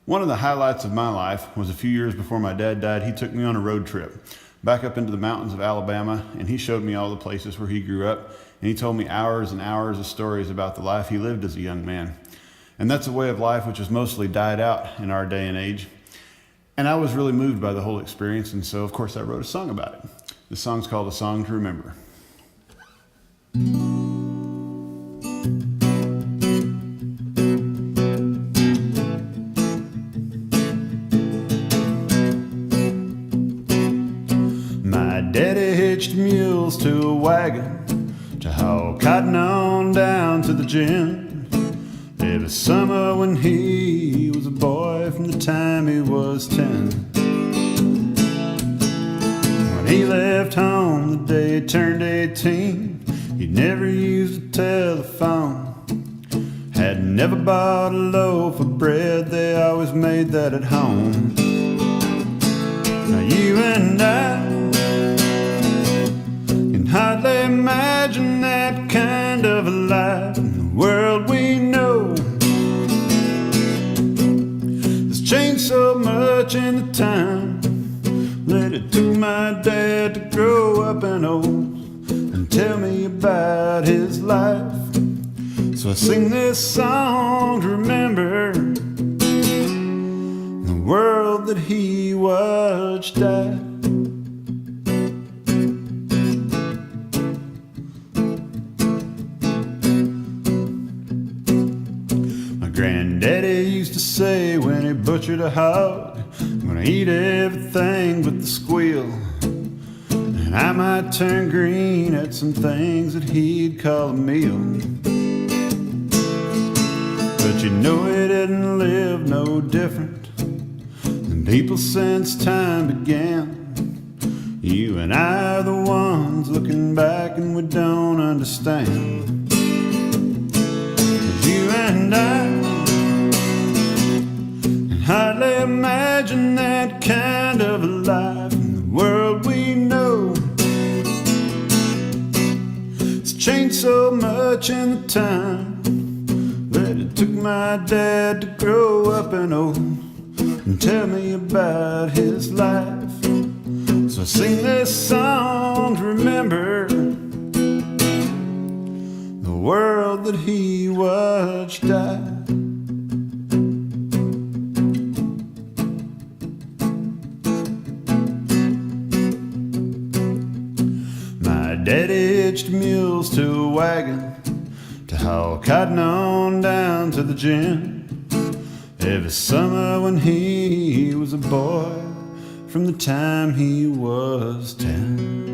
One of the highlights of my life was a few years before my dad died. He took me on a road trip back up into the mountains of Alabama, and he showed me all the places where he grew up, and he told me hours and hours of stories about the life he lived as a young man. And that's a way of life which has mostly died out in our day and age. And I was really moved by the whole experience, and so of course I wrote a song about it. The song's called A Song to Remember. My daddy hitched mules to a wagon to haul cotton on down to the gin. Every summer when he was a boy, from the time he was 10. When he left home the day he turned 18, he never used a telephone, had never bought a loaf of bread, they always made that at home. Now you and I can hardly imagine that kind of a life in the world we know. It's changed so much in the time that it took my dad to grow up and old and tell me about his life. So I sing this song to remember the world that he watched die. My granddaddy used to say when he butchered a hog, I'm gonna eat everything but the squeal. And I might turn green at some things that he'd call a meal. But you know he didn't live no different than people since time began. You and I are the ones looking back and we don't understand. 'Cause you and I can hardly imagine that kind of a life in the world we know. It's changed so much in the time that it took my dad to grow up and old and tell me about his life. So I sing this song to remember the world that he watched die. My daddy hitched mules to a wagon to haul cotton on down to the gin. Every summer when he was a boy, from the time he was 10.